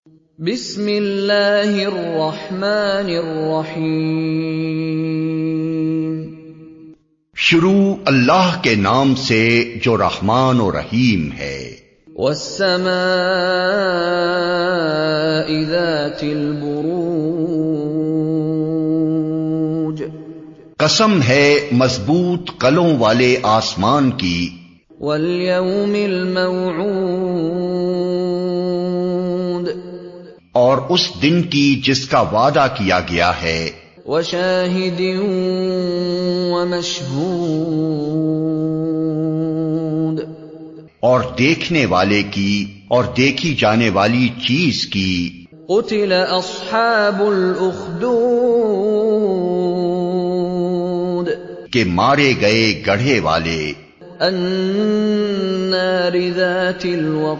بسم اللہ الرحمن الرحیم۔ شروع اللہ کے نام سے جو رحمان و رحیم ہے۔ والسماء ذات البروج، قسم ہے مضبوط قلوں والے آسمان کی۔ والیوم الموعود، اور اس دن کی جس کا وعدہ کیا گیا ہے۔ وشاہد ومشہود، اور دیکھنے والے کی اور دیکھی جانے والی چیز کی۔ قتل اصحاب الاخدود، کہ مارے گئے گڑھے والے۔ النار ذات الوقود،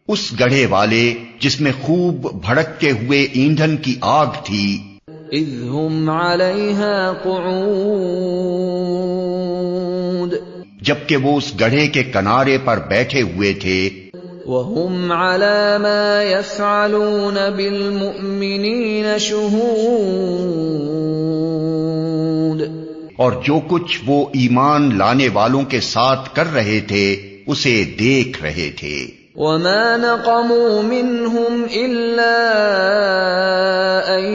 اس گڑھے والے جس میں خوب بھڑکتے ہوئے ایندھن کی آگ تھی۔ اذ ہم علیہا قعود، جبکہ وہ اس گڑھے کے کنارے پر بیٹھے ہوئے تھے۔ وہم علی ما یفعلون بالمؤمنین شہود، اور جو کچھ وہ ایمان لانے والوں کے ساتھ کر رہے تھے اسے دیکھ رہے تھے۔ وما نقموا منهم الا ان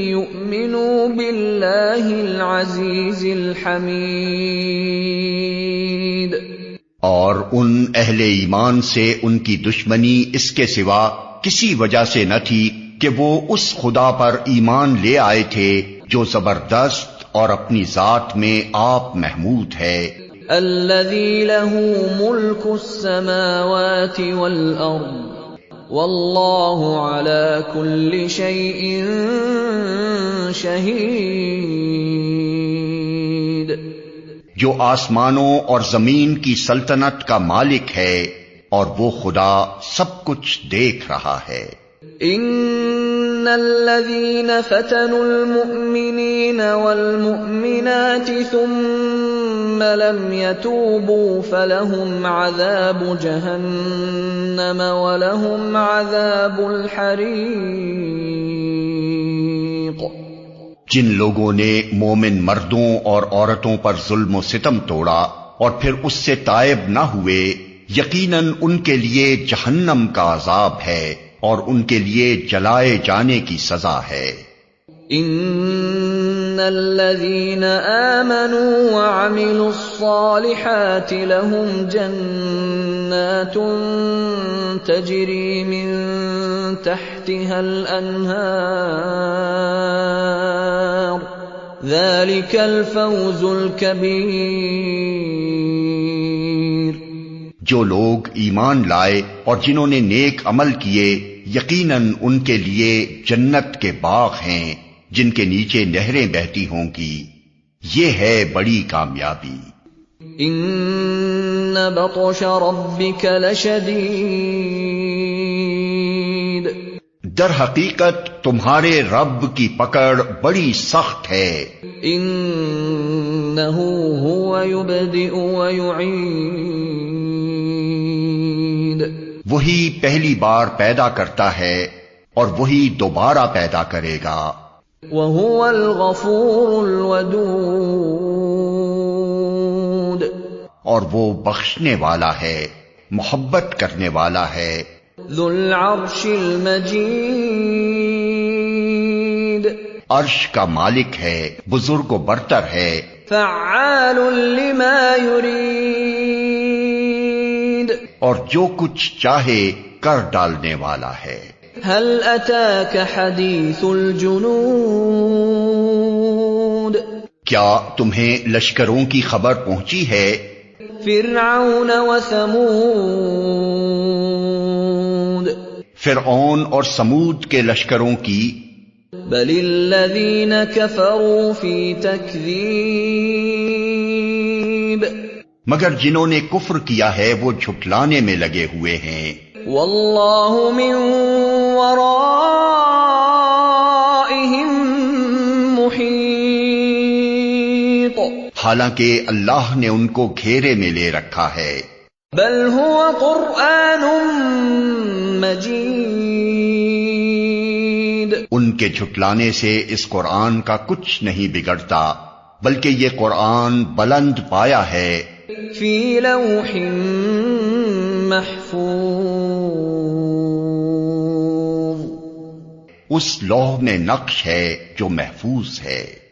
يؤمنوا بالله العزيز الحميد، اور ان اہل ایمان سے ان کی دشمنی اس کے سوا کسی وجہ سے نہ تھی کہ وہ اس خدا پر ایمان لے آئے تھے جو زبردست اور اپنی ذات میں آپ محمود ہے۔ الذي له ملك السماوات والأرض والله على كل شيء شهيد، جو آسمانوں اور زمین کی سلطنت کا مالک ہے اور وہ خدا سب کچھ دیکھ رہا ہے۔ ان الذين فتنوا المؤمنين والمؤمنات ثم لم يتوبوا فلهم عذاب جہنم ولهم عذاب الحریق، جن لوگوں نے مومن مردوں اور عورتوں پر ظلم و ستم توڑا اور پھر اس سے تائب نہ ہوئے، یقیناً ان کے لیے جہنم کا عذاب ہے اور ان کے لیے جلائے جانے کی سزا ہے۔ ان الذين آمنوا وعملوا الصالحات لهم جنات تجري من تحتها الأنهار ذلك الفوز الكبير، جو لوگ ایمان لائے اور جنہوں نے نیک عمل کیے، یقیناً ان کے لیے جنت کے باغ ہیں جن کے نیچے نہریں بہتی ہوں گی، یہ ہے بڑی کامیابی۔ ان بطش ربک لشدید، در حقیقت تمہارے رب کی پکڑ بڑی سخت ہے۔ انہ هو یبدئ ویعید، وہی پہلی بار پیدا کرتا ہے اور وہی دوبارہ پیدا کرے گا۔ وَهُوَ الْغَفُورُ الْوَدُودُ، اور وہ بخشنے والا ہے، محبت کرنے والا ہے۔ ذُو الْعَرْشِ الْمَجِيدُ، عرش کا مالک ہے، بزرگ و برتر ہے۔ فَعَّالٌ لِمَا يُرِيدُ، اور جو کچھ چاہے کر ڈالنے والا ہے۔ هل أتاك حديث الجنود، کیا تمہیں لشکروں کی خبر پہنچی ہے؟ فرعون وثمود، فرعون اور سمود کے لشکروں کی۔ بل الذين كفروا في تكذيب، مگر جنہوں نے کفر کیا ہے وہ جھٹلانے میں لگے ہوئے ہیں۔ واللہ من ورائهم محیط، حالانکہ اللہ نے ان کو گھیرے میں لے رکھا ہے۔ بل هو قرآن مجید۔ ان کے جھٹلانے سے اس قرآن کا کچھ نہیں بگڑتا، بلکہ یہ قرآن بلند پایا ہے فی لوح محفوظ، اس لوح میں نقش ہے جو محفوظ ہے۔